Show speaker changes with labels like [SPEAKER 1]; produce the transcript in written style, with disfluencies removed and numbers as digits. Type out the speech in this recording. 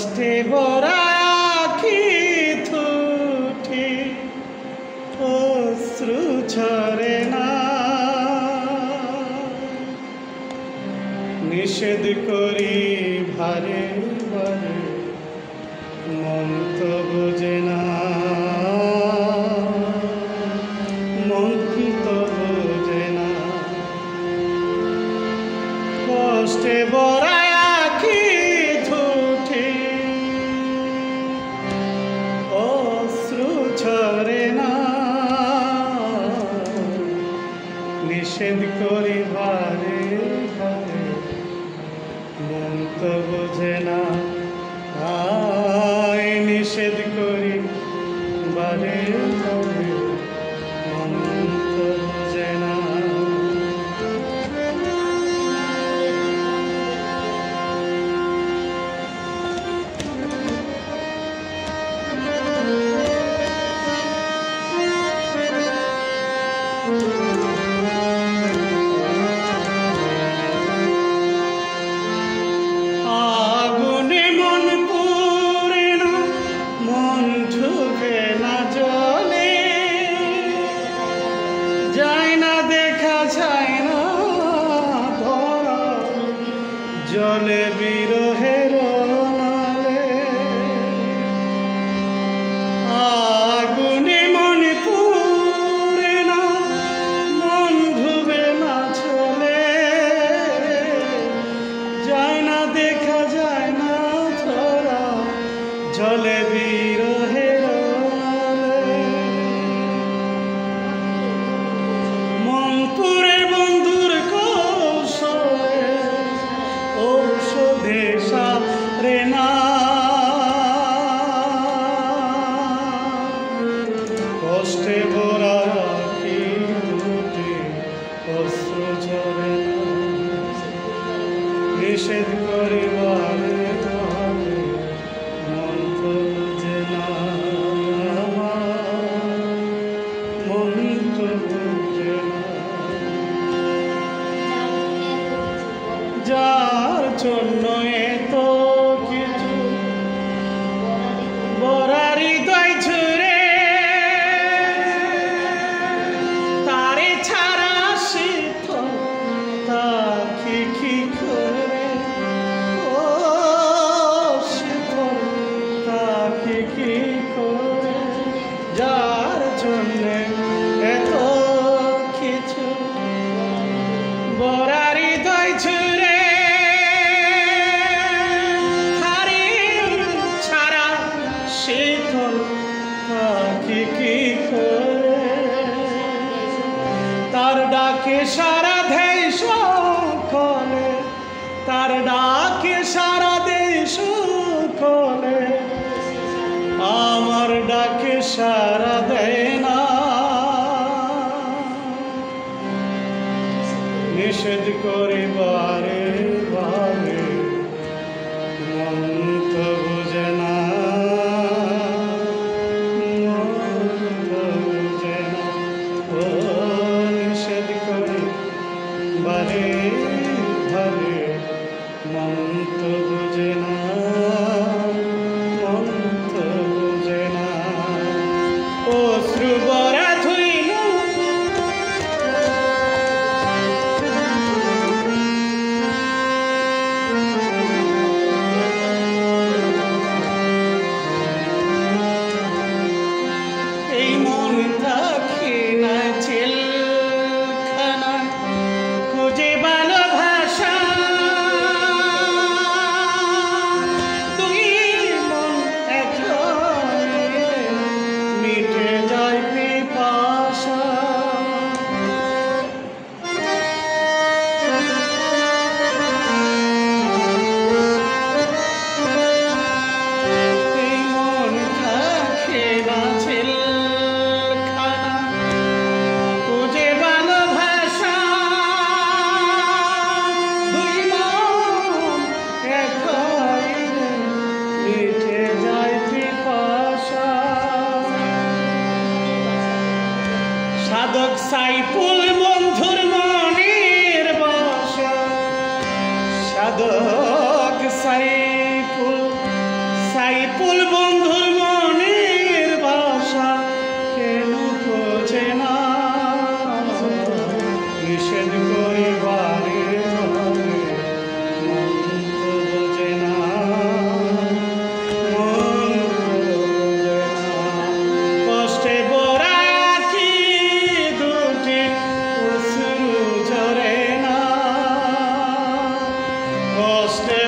[SPEAKER 1] কষ্টে ভরা আঁখি থুটি অশ্রু ঝরে না, নিষেধ করি ভারে ভারে মন তো বোঝে না, মন তো বোঝে না। কষ্টে ভরা আঁখি থুটি অশ্রু ঝরে না, নিষেধ করি ভারে ভারে মন তো বোঝে না। আয় নিষেধ করি বারে বারে মন তো বোঝে না। আগুনে মন পুড়ে না, মন ঢুকে না জলে, যায় না দেখা যায় না ধরা জলে বিরহের নালে। আগুনে মন পুড়ে না, মন ডুবে না চলে, যায় না দেখা যায় না ধরা জলে বিরহের নালে। মন পুরে বন্ধুর কৌশলে ঔষধে সারে না, কষ্টে ভরা আঁখি দুটি অশ্রু ঝরে না, নিষেধ করি বারে বারে মন তো বোঝে না, মন তো বোঝে না। যার জন্য এত কিছু ভরা হৃদয় জুড়ে, তারে ছাড়া শীতল তাকে কি করে, ও শীতল তাকে কি করে। যার জন্য এত কিছু ভরা হৃদয় জুড়ে, তারে ছাড়া শীতল তাকে কি করে। তার ডাকে সারা দেশ সকলে, তার ডাকে সারা দেশ সকলে, আমার ডাকে সারা দেয় না। নিষেধ করি বারে বারে মন তো বোঝে না, মন তো বোঝে না। ও নিষেধ করি বারে বারে মন তো বোঝে না, মন তো বোঝে না। অশ্রু ভরা ধুইল এই মন থাকি না জেলখানা, খুঁজে ভালোবাসা তুই মন এক হয়ে মিটে যায় পিপাসা। এই মন থাকে না জেলখানা, খুঁজে ভালোবাসা দুই মন এক হয়ে মিটে যায় পিপাসা। সাধক সাইফুল বন্ধুর মনের বাসা, সাধক সাইফুল সাইফুল বন্ধুর মনের ভাষা কেন বোঝে না, নিষেধ করিবারে তবে মন তো বোঝে না, মন তো বোঝে না। কষ্টে ভরা আঁখি দুটি অশ্রু ঝরে না, কষ্টে